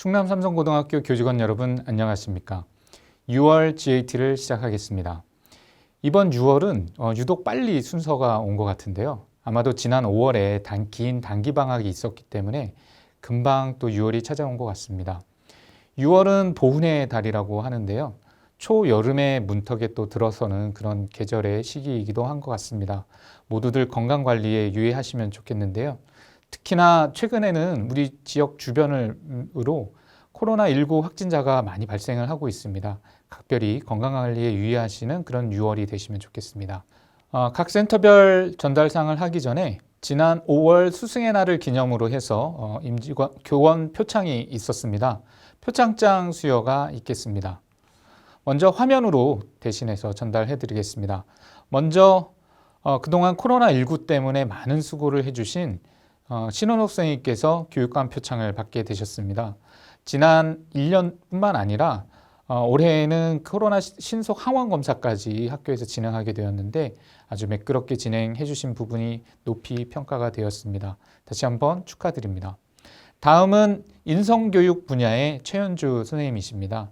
충남 삼성고등학교 교직원 여러분 안녕하십니까? 6월 GAT를 시작하겠습니다. 이번 6월은 유독 빨리 순서가 온 것 같은데요. 아마도 지난 5월에 긴 단기 방학이 있었기 때문에 금방 또 6월이 찾아온 것 같습니다. 6월은 보훈의 달이라고 하는데요. 초여름의 문턱에 또 들어서는 그런 계절의 시기이기도 한 것 같습니다. 모두들 건강관리에 유의하시면 좋겠는데요. 특히나 최근에는 우리 지역 주변으로 코로나19 확진자가 많이 발생을 하고 있습니다. 각별히 건강관리에 유의하시는 그런 6월이 되시면 좋겠습니다. 각 센터별 전달상을 하기 전에 지난 5월 스승의 날을 기념으로 해서 임직원 교원 표창이 있었습니다. 표창장 수여가 있겠습니다. 먼저 화면으로 대신해서 전달해 드리겠습니다. 먼저 그동안 코로나19 때문에 많은 수고를 해주신 신원옥 선생님께서 교육감 표창을 받게 되셨습니다. 지난 1년뿐만 아니라 올해에는 코로나 신속 항원 검사까지 학교에서 진행하게 되었는데 아주 매끄럽게 진행해 주신 부분이 높이 평가가 되었습니다. 다시 한번 축하드립니다. 다음은 인성교육 분야의 최현주 선생님이십니다.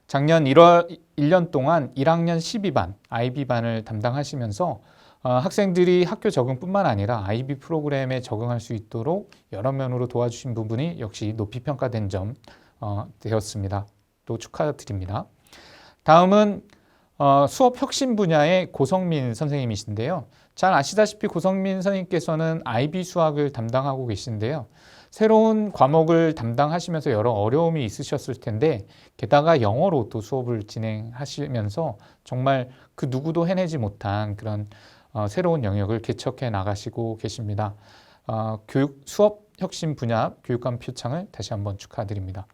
작년 1월 1년 동안 1학년 12반, IB반을 담당하시면서 학생들이 학교 적응뿐만 아니라 IB 프로그램에 적응할 수 있도록 여러 면으로 도와주신 부분이 역시 높이 평가된 점 되었습니다. 또 축하드립니다. 다음은 수업 혁신 분야의 고성민 선생님이신데요. 잘 아시다시피 고성민 선생님께서는 IB 수학을 담당하고 계신데요. 새로운 과목을 담당하시면서 여러 어려움이 있으셨을 텐데 게다가 영어로 또 수업을 진행하시면서 정말 그 누구도 해내지 못한 그런 새로운 영역을 개척해 나가시고 계십니다. 수업 혁신 분야 교육감 표창을 다시 한번 축하드립니다.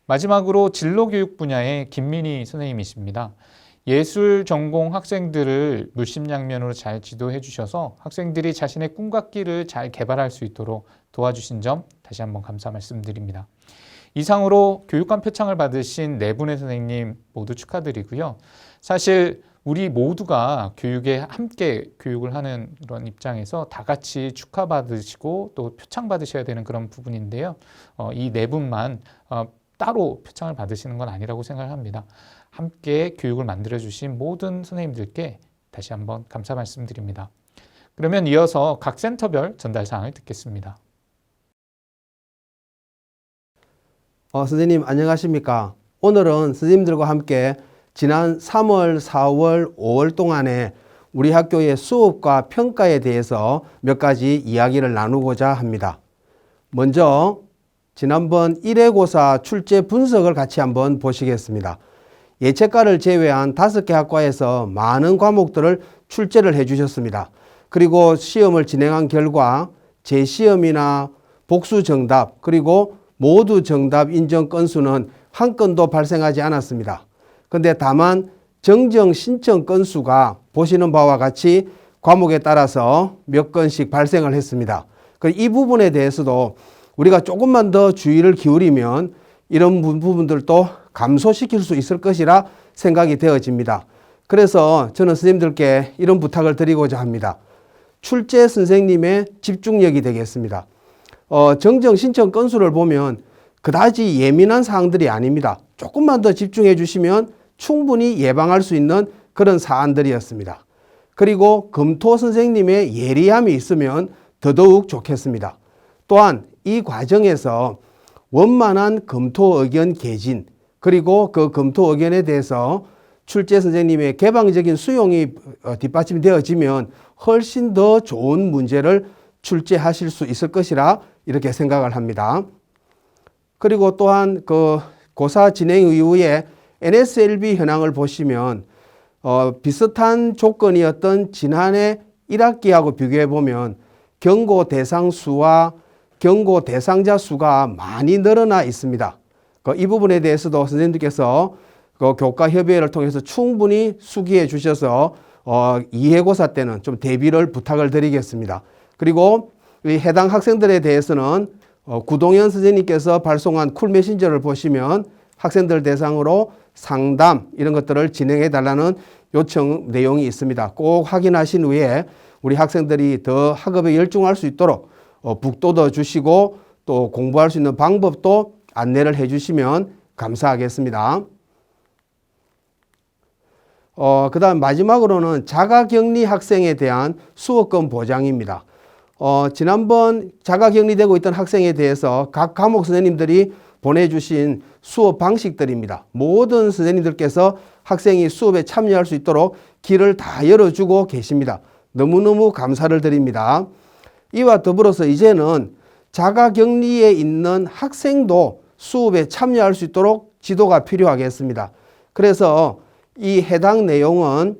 마지막으로 진로교육 분야의 김민희 선생님이십니다. 예술 전공 학생들을 물심양면으로 잘 지도해 주셔서 학생들이 자신의 꿈과 길을 잘 개발할 수 있도록 도와주신 점 다시 한번 감사 말씀드립니다. 이상으로 교육감 표창을 받으신 네 분의 선생님 모두 축하드리고요. 사실 우리 모두가 교육에 함께 교육을 하는 그런 입장에서 다 같이 축하받으시고 또 표창 받으셔야 되는 그런 부분인데요. 이 네 분만 따로 표창을 받으시는 건 아니라고 생각을 합니다. 함께 교육을 만들어주신 모든 선생님들께 다시 한번 감사 말씀드립니다. 그러면 이어서 각 센터별 전달사항을 듣겠습니다. 선생님 안녕하십니까? 오늘은 선생님들과 함께 지난 3월, 4월, 5월 동안에 우리 학교의 수업과 평가에 대해서 몇 가지 이야기를 나누고자 합니다. 먼저 지난번 1회고사 출제 분석을 같이 한번 보시겠습니다. 예체과를 제외한 5개 학과에서 많은 과목들을 출제를 해주셨습니다. 그리고 시험을 진행한 결과 재시험이나 복수 정답 그리고 모두 정답 인정 건수는 한 건도 발생하지 않았습니다. 그런데 다만 정정 신청 건수가 보시는 바와 같이 과목에 따라서 몇 건씩 발생을 했습니다. 이 부분에 대해서도 우리가 조금만 더 주의를 기울이면 이런 부분들도 감소시킬 수 있을 것이라 생각이 되어집니다. 그래서 저는 선생님들께 이런 부탁을 드리고자 합니다. 출제 선생님의 집중력이 되겠습니다. 정정 신청 건수를 보면 그다지 예민한 사항들이 아닙니다. 조금만 더 집중해 주시면 충분히 예방할 수 있는 그런 사안들이었습니다. 그리고 검토 선생님의 예리함이 있으면 더더욱 좋겠습니다. 또한 이 과정에서 원만한 검토 의견 개진 그리고 그 검토 의견에 대해서 출제 선생님의 개방적인 수용이 뒷받침되어지면 훨씬 더 좋은 문제를 출제하실 수 있을 것이라 이렇게 생각을 합니다. 그리고 또한 그 고사 진행 이후에 NSLB 현황을 보시면 비슷한 조건이었던 지난해 1학기하고 비교해 보면 경고 대상 수와 경고 대상자 수가 많이 늘어나 있습니다. 이 부분에 대해서도 선생님들께서 교과 협의회를 통해서 충분히 수기해 주셔서 2회고사 때는 좀 대비를 부탁을 드리겠습니다. 그리고 해당 학생들에 대해서는 구동현 선생님께서 발송한 쿨 메신저를 보시면 학생들 대상으로 상담 이런 것들을 진행해 달라는 요청 내용이 있습니다. 꼭 확인하신 후에 우리 학생들이 더 학업에 열중할 수 있도록 북돋워 주시고 또 공부할 수 있는 방법도 안내를 해주시면 감사하겠습니다. 그 다음 마지막으로는 자가격리 학생에 대한 수업권 보장입니다. 지난번 자가격리되고 있던 학생에 대해서 각 과목 선생님들이 보내주신 수업 방식들입니다. 모든 선생님들께서 학생이 수업에 참여할 수 있도록 길을 다 열어주고 계십니다. 너무너무 감사를 드립니다. 이와 더불어서 이제는 자가격리에 있는 학생도 수업에 참여할 수 있도록 지도가 필요하겠습니다. 그래서 이 해당 내용은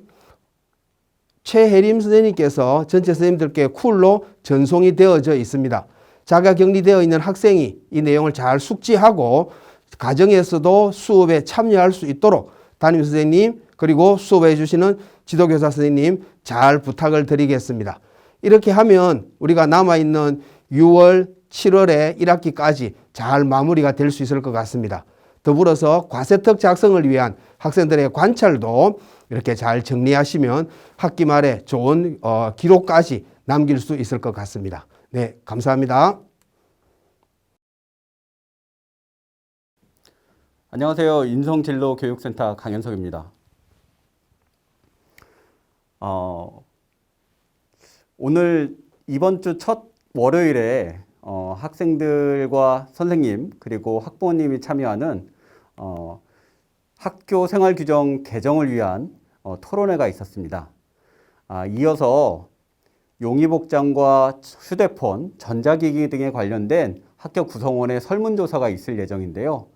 최혜림 선생님께서 전체 선생님들께 쿨로 전송이 되어져 있습니다. 자가격리되어 있는 학생이 이 내용을 잘 숙지하고 가정에서도 수업에 참여할 수 있도록 담임 선생님 그리고 수업해 주시는 지도교사 선생님 잘 부탁을 드리겠습니다. 이렇게 하면 우리가 남아있는 6월, 7월에 1학기까지 잘 마무리가 될 수 있을 것 같습니다. 더불어서 과세특 작성을 위한 학생들의 관찰도 이렇게 잘 정리하시면 학기 말에 좋은 기록까지 남길 수 있을 것 같습니다. 네, 감사합니다. 안녕하세요. 인성진로교육센터 강현석입니다. 오늘 이번 주 첫 월요일에 학생들과 선생님 그리고 학부모님이 참여하는 학교 생활규정 개정을 위한 토론회가 있었습니다. 이어서 용의복장과 휴대폰, 전자기기 등에 관련된 학교 구성원의 설문조사가 있을 예정인데요.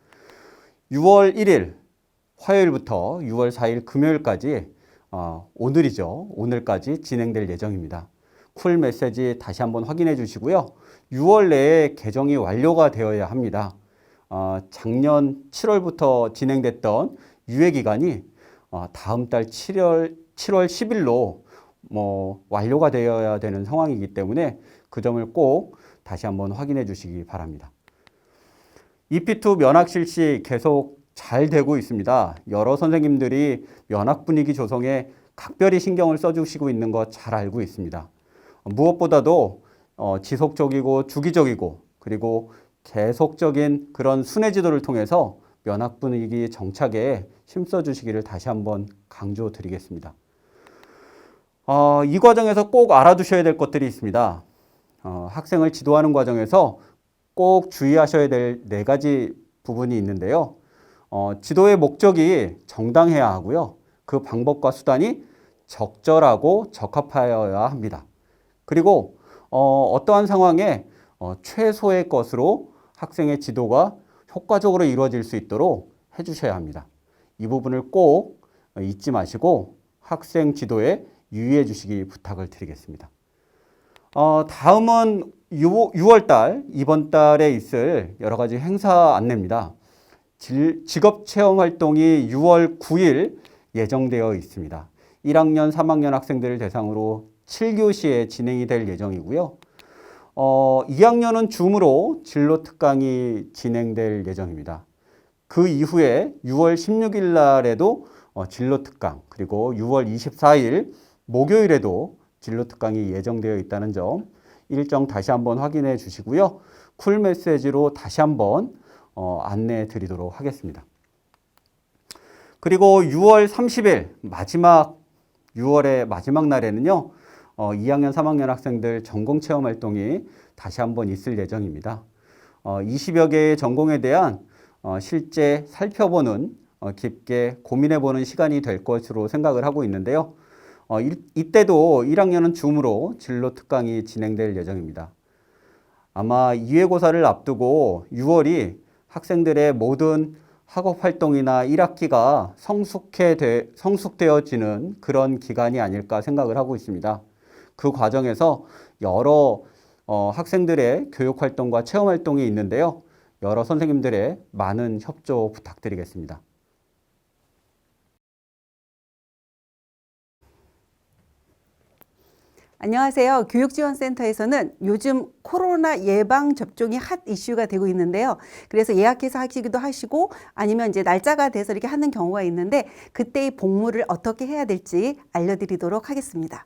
6월 1일 화요일부터 6월 4일 금요일까지 오늘이죠. 오늘까지 진행될 예정입니다. 쿨 메시지 다시 한번 확인해 주시고요. 6월 내에 개정이 완료가 되어야 합니다. 작년 7월부터 진행됐던 유예 기간이 다음 달 7월 10일로 완료가 되어야 되는 상황이기 때문에 그 점을 꼭 다시 한번 확인해 주시기 바랍니다. EP2 면학 실시 계속 잘 되고 있습니다. 여러 선생님들이 면학 분위기 조성에 각별히 신경을 써주시고 있는 거 잘 알고 있습니다. 무엇보다도 지속적이고 주기적이고 그리고 계속적인 그런 순회 지도를 통해서 면학 분위기 정착에 힘써 주시기를 다시 한번 강조드리겠습니다. 이 과정에서 꼭 알아두셔야 될 것들이 있습니다. 학생을 지도하는 과정에서 꼭 주의하셔야 될 4가지 부분이 있는데요. 지도의 목적이 정당해야 하고요. 그 방법과 수단이 적절하고 적합하여야 합니다. 그리고 어떠한 상황에 최소의 것으로 학생의 지도가 효과적으로 이루어질 수 있도록 해주셔야 합니다. 이 부분을 꼭 잊지 마시고 학생 지도에 유의해 주시기 부탁을 드리겠습니다. 다음은 6월달, 이번 달에 있을 여러 가지 행사 안내입니다. 직업체험활동이 6월 9일 예정되어 있습니다. 1학년, 3학년 학생들을 대상으로 7교시에 진행이 될 예정이고요. 2학년은 줌으로 진로 특강이 진행될 예정입니다. 그 이후에 6월 16일 날에도 진로 특강, 그리고 6월 24일 목요일에도 진로 특강이 예정되어 있다는 점 일정 다시 한번 확인해 주시고요. 쿨 메시지로 다시 한번 안내해 드리도록 하겠습니다. 그리고 6월 30일 6월의 마지막 날에는요. 2학년, 3학년 학생들 전공체험 활동이 다시 한번 있을 예정입니다. 20여 개의 전공에 대한 실제 살펴보는 깊게 고민해보는 시간이 될 것으로 생각을 하고 있는데요. 이때도 1학년은 줌으로 진로 특강이 진행될 예정입니다. 아마 2회고사를 앞두고 6월이 학생들의 모든 학업 활동이나 1학기가 성숙되어지는 그런 기간이 아닐까 생각을 하고 있습니다. 그 과정에서 여러 학생들의 교육 활동과 체험 활동이 있는데요. 여러 선생님들의 많은 협조 부탁드리겠습니다. 안녕하세요. 교육지원센터에서는 요즘 코로나 예방 접종이 핫 이슈가 되고 있는데요. 그래서 예약해서 하시기도 하시고 아니면 이제 날짜가 돼서 이렇게 하는 경우가 있는데 그때의 복무를 어떻게 해야 될지 알려드리도록 하겠습니다.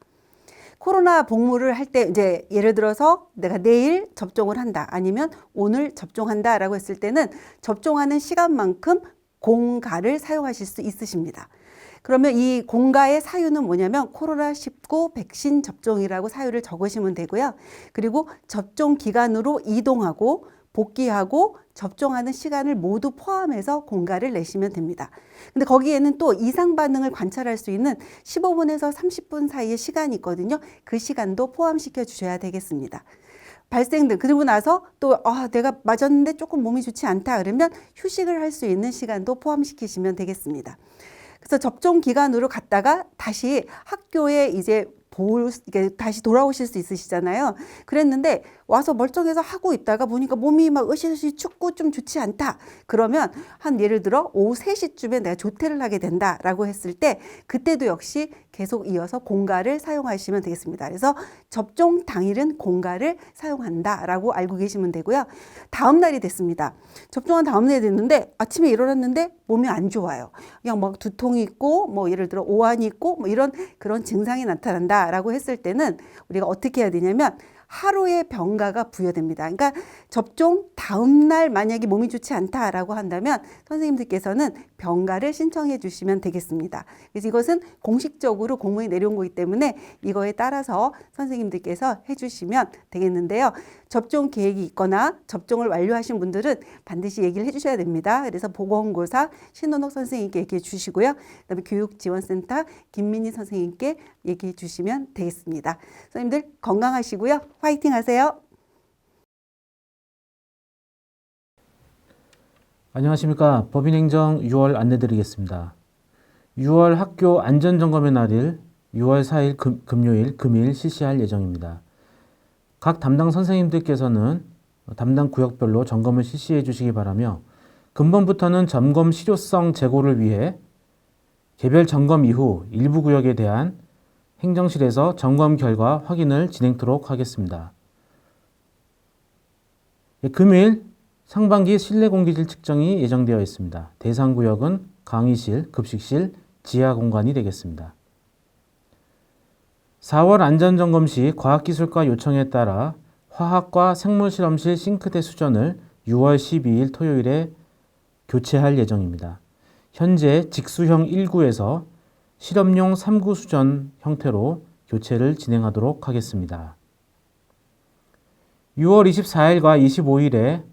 코로나 복무를 할 때 이제 예를 들어서 내가 내일 접종을 한다 아니면 오늘 접종한다라고 했을 때는 접종하는 시간만큼 공가를 사용하실 수 있으십니다. 그러면 이 공가의 사유는 뭐냐면 코로나19 백신 접종이라고 사유를 적으시면 되고요. 그리고 접종 기간으로 이동하고 복귀하고 접종하는 시간을 모두 포함해서 공가를 내시면 됩니다. 근데 거기에는 또 이상 반응을 관찰할 수 있는 15분에서 30분 사이의 시간이 있거든요. 그 시간도 포함시켜 주셔야 되겠습니다. 발생된 그리고 나서 또 내가 맞았는데 조금 몸이 좋지 않다 그러면 휴식을 할 수 있는 시간도 포함시키시면 되겠습니다. 그래서 접종 기간으로 갔다가 다시 학교에 이제 다시 돌아오실 수 있으시잖아요. 그랬는데 와서 멀쩡해서 하고 있다가 보니까 몸이 막 으시으시 춥고 좀 좋지 않다. 그러면 한 예를 들어 오후 3시쯤에 내가 조퇴를 하게 된다라고 했을 때 그때도 역시 계속 이어서 공가를 사용하시면 되겠습니다. 그래서 접종 당일은 공가를 사용한다라고 알고 계시면 되고요. 다음 날이 됐습니다. 접종한 다음 날이 됐는데 아침에 일어났는데 몸이 안 좋아요. 그냥 막 두통이 있고 뭐 예를 들어 오한이 있고 뭐 이런 그런 증상이 나타난다라고 했을 때는 우리가 어떻게 해야 되냐면 하루의 병가가 부여됩니다. 그러니까 접종 다음 날 만약에 몸이 좋지 않다라고 한다면 선생님들께서는 병가를 신청해 주시면 되겠습니다. 그래서 이것은 공식적으로 공문이 내려온 거기 때문에 이거에 따라서 선생님들께서 해주시면 되겠는데요. 접종 계획이 있거나 접종을 완료하신 분들은 반드시 얘기를 해주셔야 됩니다. 그래서 보건고사 신원옥 선생님께 얘기해 주시고요. 그다음에 교육지원센터 김민희 선생님께 얘기해 주시면 되겠습니다. 선생님들 건강하시고요. 화이팅 하세요. 안녕하십니까. 법인행정 6월 안내드리겠습니다. 6월 학교 안전점검의 날일 6월 4일 금요일, 금일 실시할 예정입니다. 각 담당 선생님들께서는 담당 구역별로 점검을 실시해 주시기 바라며 근본부터는 점검 실효성 제고를 위해 개별 점검 이후 일부 구역에 대한 행정실에서 점검 결과 확인을 진행토록 하겠습니다. 금일 상반기 실내 공기질 측정이 예정되어 있습니다. 대상 구역은 강의실, 급식실, 지하 공간이 되겠습니다. 4월 안전점검 시 과학기술과 요청에 따라 화학과 생물실험실 싱크대 수전을 6월 12일 토요일에 교체할 예정입니다. 현재 직수형 1구에서 실험용 3구 수전 형태로 교체를 진행하도록 하겠습니다. 6월 24일과 25일에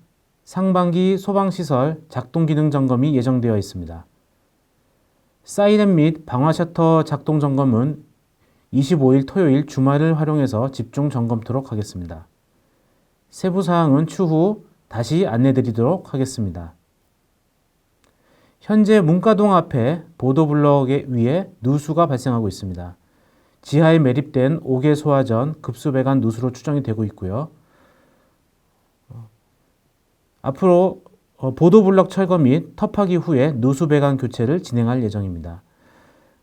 상반기 소방시설 작동기능 점검이 예정되어 있습니다. 사이렌 및 방화 셔터 작동 점검은 25일 토요일 주말을 활용해서 집중 점검토록 하겠습니다. 세부 사항은 추후 다시 안내드리도록 하겠습니다. 현재 문과동 앞에 보도블럭에 위에 누수가 발생하고 있습니다. 지하에 매립된 5개 소화전 급수배관 누수로 추정이 되고 있고요. 앞으로 보도블럭 철거 및 터파기 후에 누수배관 교체를 진행할 예정입니다.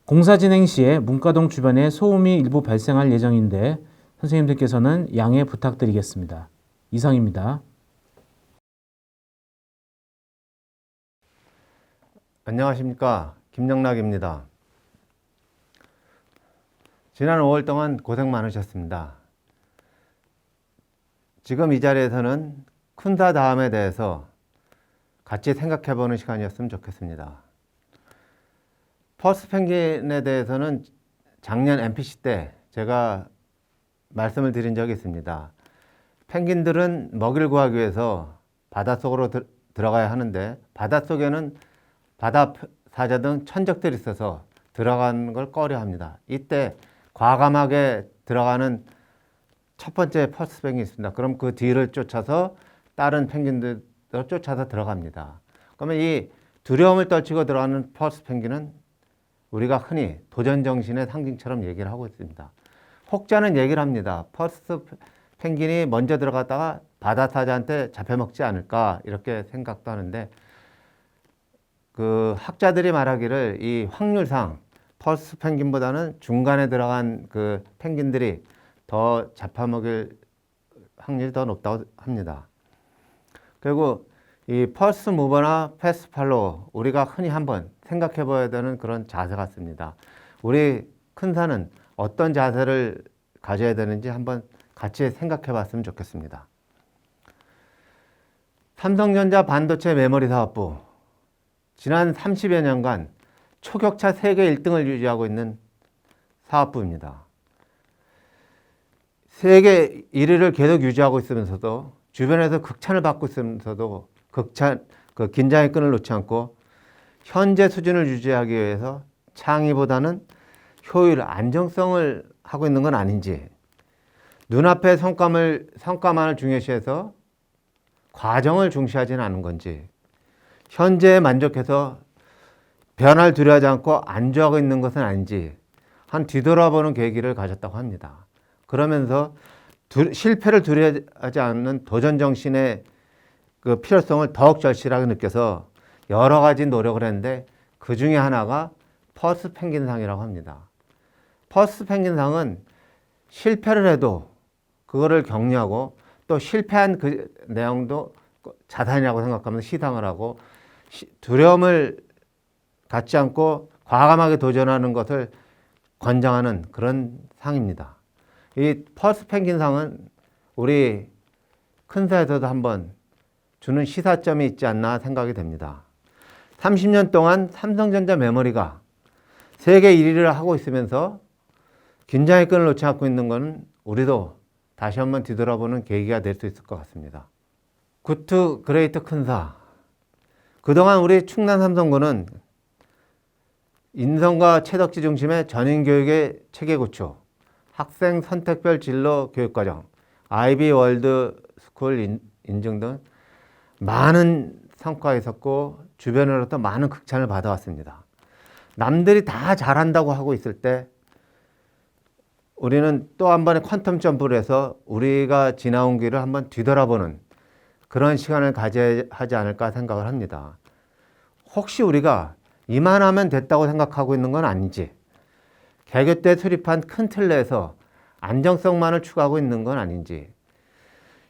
공사 진행 시에 문과동 주변에 소음이 일부 발생할 예정인데 선생님들께서는 양해 부탁드리겠습니다. 이상입니다. 안녕하십니까. 김영락입니다. 지난 5월 동안 고생 많으셨습니다. 지금 이 자리에서는 쿤사 다음에 대해서 같이 생각해보는 시간이었으면 좋겠습니다. 퍼스 펭귄에 대해서는 작년 NPC 때 제가 말씀을 드린 적이 있습니다. 펭귄들은 먹이를 구하기 위해서 바닷속으로 들어가야 하는데 바닷속에는 바다 사자 등 천적들이 있어서 들어가는 걸 꺼려 합니다. 이때 과감하게 들어가는 첫 번째 퍼스 펭귄이 있습니다. 그럼 그 뒤를 쫓아서 다른 펭귄들을 쫓아서 들어갑니다. 그러면 이 두려움을 떨치고 들어가는 퍼스 펭귄은 우리가 흔히 도전 정신의 상징처럼 얘기를 하고 있습니다. 혹자는 얘기를 합니다. 퍼스 펭귄이 먼저 들어갔다가 바다사자한테 잡혀먹지 않을까 이렇게 생각도 하는데 그 학자들이 말하기를 이 확률상 퍼스 펭귄보다는 중간에 들어간 그 펭귄들이 더 잡아먹일 확률이 더 높다고 합니다. 그리고 이 퍼스 무버나 패스 팔로우 우리가 흔히 한번 생각해 봐야 되는 그런 자세 같습니다. 우리 큰 산은 어떤 자세를 가져야 되는지 한번 같이 생각해 봤으면 좋겠습니다. 삼성전자 반도체 메모리 사업부, 지난 30여 년간 초격차 세계 1등을 유지하고 있는 사업부입니다. 세계 1위를 계속 유지하고 있으면서도 주변에서 극찬을 받고 있으면서도 긴장의 끈을 놓지 않고 현재 수준을 유지하기 위해서 창의보다는 효율, 안정성을 하고 있는 건 아닌지, 눈앞의 성과만을 중요시해서 과정을 중시하지는 않은 건지, 현재에 만족해서 변화를 두려워하지 않고 안주하고 있는 것은 아닌지 한 뒤돌아보는 계기를 가졌다고 합니다. 그러면서 실패를 두려워하지 않는 도전 정신의 그 필요성을 더욱 절실하게 느껴서 여러 가지 노력을 했는데 그 중에 하나가 퍼스트 펭귄상이라고 합니다. 퍼스트 펭귄상은 실패를 해도 그거를 격려하고 또 실패한 그 내용도 자산이라고 생각하면서 시상을 하고 두려움을 갖지 않고 과감하게 도전하는 것을 권장하는 그런 상입니다. 이 퍼스트 펭귄상은 우리 큰사에서도 한번 주는 시사점이 있지 않나 생각이 됩니다. 30년 동안 삼성전자 메모리가 세계 1위를 하고 있으면서 긴장의 끈을 놓지 않고 있는 것은 우리도 다시 한번 뒤돌아보는 계기가 될 수 있을 것 같습니다. 굿투 그레이트 큰사. 그동안 우리 충남 삼성군은 인성과 채덕지 중심의 전인교육의 체계 구축, 학생 선택별 진로 교육과정, 아이비 월드 스쿨 인증 등 많은 성과가 있었고 주변으로부터 많은 극찬을 받아왔습니다. 남들이 다 잘한다고 하고 있을 때 우리는 또 한 번의 퀀텀 점프를 해서 우리가 지나온 길을 한번 뒤돌아보는 그런 시간을 가져야 하지 않을까 생각을 합니다. 혹시 우리가 이만하면 됐다고 생각하고 있는 건 아닌지, 개교 때 수립한 큰 틀 내에서 안정성만을 추구하고 있는 건 아닌지,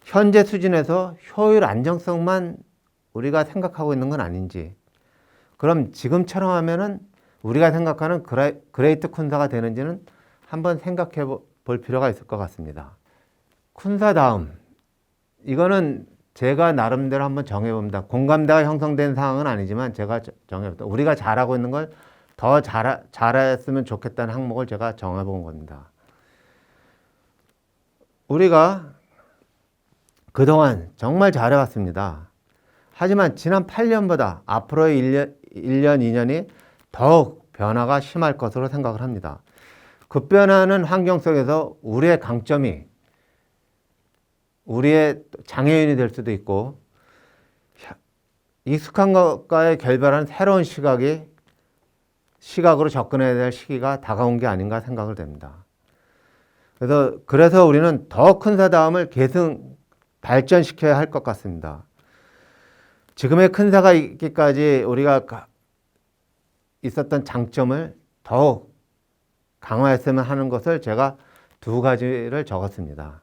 현재 수준에서 효율 안정성만 우리가 생각하고 있는 건 아닌지, 그럼 지금처럼 하면은 우리가 생각하는 그레이트 쿤사가 되는지는 한번 생각해 볼 필요가 있을 것 같습니다. 쿤사 다음, 이거는 제가 나름대로 한번 정해봅니다. 공감대가 형성된 상황은 아니지만 제가 정해봅니다. 우리가 잘하고 있는 걸 더 잘했으면 좋겠다는 항목을 제가 정해본 겁니다. 우리가 그동안 정말 잘해왔습니다. 하지만 지난 8년보다 앞으로의 1년, 2년이 더욱 변화가 심할 것으로 생각을 합니다. 급변하는 환경 속에서 우리의 강점이 우리의 장애인이 될 수도 있고, 익숙한 것과의 결별하는 새로운 시각으로 접근해야 될 시기가 다가온 게 아닌가 생각을 됩니다. 그래서 우리는 더 큰 사다움을 계속 발전시켜야 할 것 같습니다. 지금의 큰 사가 있기까지 우리가 있었던 장점을 더욱 강화했으면 하는 것을 제가 두 가지를 적었습니다.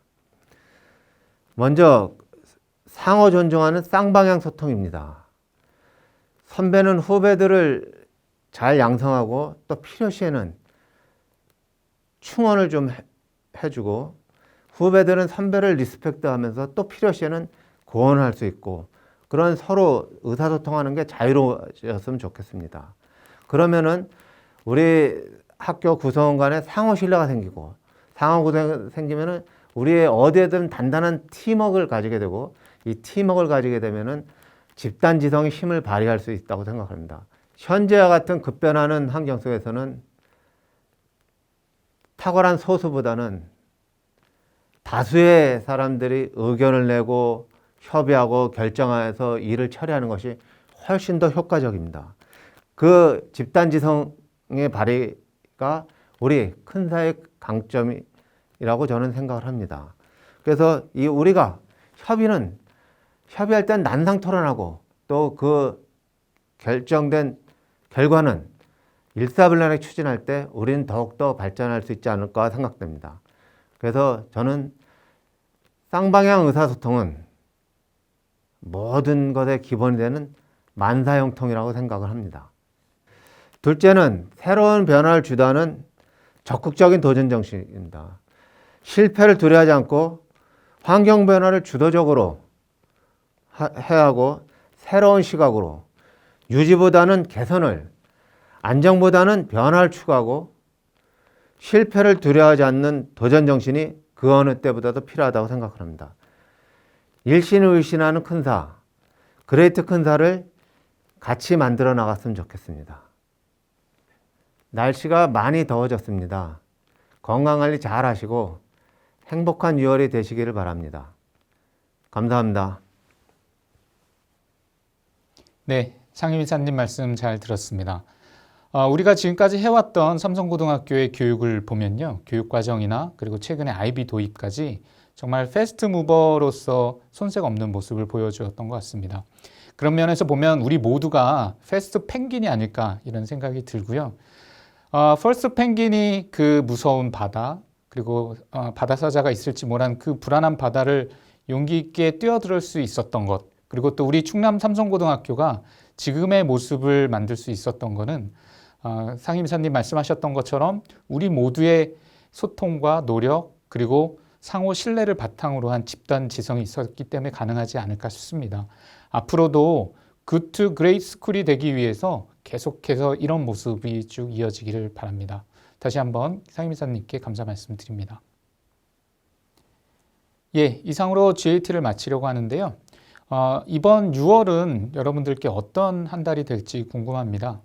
먼저 상호 존중하는 쌍방향 소통입니다. 선배는 후배들을 잘 양성하고 또 필요시에는 충원을 좀 해주고, 후배들은 선배를 리스펙트하면서 또 필요시에는 고언할 수 있고, 그런 서로 의사소통하는 게 자유로워졌으면 좋겠습니다. 그러면은 우리 학교 구성원 간에 상호 신뢰가 생기고, 상호 구성이 생기면은 우리의 어디에든 단단한 팀워크를 가지게 되고, 이 팀워크를 가지게 되면은 집단 지성의 힘을 발휘할 수 있다고 생각합니다. 현재와 같은 급변하는 환경 속에서는 탁월한 소수보다는 다수의 사람들이 의견을 내고 협의하고 결정해서 일을 처리하는 것이 훨씬 더 효과적입니다. 그 집단 지성의 발휘가 우리 큰 사의 강점이라고 저는 생각을 합니다. 그래서 우리가 협의할 땐 난상 토론하고, 또 그 결정된 결과는 일사불란하게 추진할 때 우리는 더욱더 발전할 수 있지 않을까 생각됩니다. 그래서 저는 쌍방향 의사소통은 모든 것의 기본이 되는 만사형통이라고 생각을 합니다. 둘째는 새로운 변화를 주도하는 적극적인 도전 정신입니다. 실패를 두려워하지 않고 환경 변화를 주도적으로 해야 하고 새로운 시각으로 유지보다는 개선을, 안정보다는 변화를 추구하고 실패를 두려워하지 않는 도전 정신이 그 어느 때보다도 필요하다고 생각합니다. 일신의신하는 큰사, 그레이트 큰사를 같이 만들어 나갔으면 좋겠습니다. 날씨가 많이 더워졌습니다. 건강관리 잘 하시고 행복한 6월이 되시기를 바랍니다. 감사합니다. 네, 상임이사님 말씀 잘 들었습니다. 우리가 지금까지 해왔던 삼성고등학교의 교육을 보면요. 교육과정이나 그리고 최근에 아이비 도입까지 정말 패스트 무버로서 손색 없는 모습을 보여주었던 것 같습니다. 그런 면에서 보면 우리 모두가 패스트 펭귄이 아닐까 이런 생각이 들고요. 퍼스트 펭귄이 그 무서운 바다 그리고 바다사자가 있을지 모르는 그 불안한 바다를 용기 있게 뛰어들 수 있었던 것 그리고 또 우리 충남 삼성고등학교가 지금의 모습을 만들 수 있었던 것은 상임이사님 말씀하셨던 것처럼 우리 모두의 소통과 노력 그리고 상호 신뢰를 바탕으로 한 집단 지성이 있었기 때문에 가능하지 않을까 싶습니다. 앞으로도 굿 투 그레이트 스쿨이 되기 위해서 계속해서 이런 모습이 쭉 이어지기를 바랍니다. 다시 한번 상임이사님께 감사 말씀드립니다. 예, 이상으로 GAT를 마치려고 하는데요. 이번 6월은 여러분들께 어떤 한 달이 될지 궁금합니다.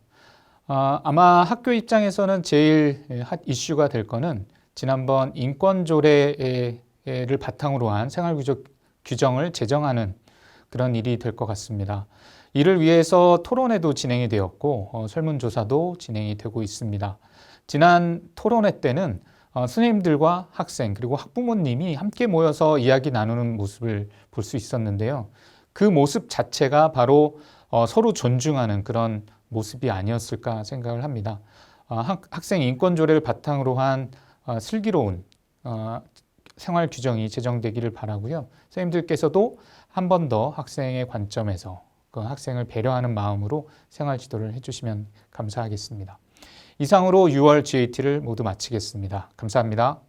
아마 학교 입장에서는 제일 핫 이슈가 될 거는 지난번 인권조례를 바탕으로 한 생활구조 규정을 제정하는 그런 일이 될 것 같습니다. 이를 위해서 토론회도 진행이 되었고 설문조사도 진행이 되고 있습니다. 지난 토론회 때는 선생님들과 학생 그리고 학부모님이 함께 모여서 이야기 나누는 모습을 볼 수 있었는데요. 그 모습 자체가 바로 서로 존중하는 그런 모습이 아니었을까 생각을 합니다. 학생 인권조례를 바탕으로 한 슬기로운 생활 규정이 제정되기를 바라고요. 선생님들께서도 한 번 더 학생의 관점에서 그 학생을 배려하는 마음으로 생활 지도를 해주시면 감사하겠습니다. 이상으로 6월 GAT를 모두 마치겠습니다. 감사합니다.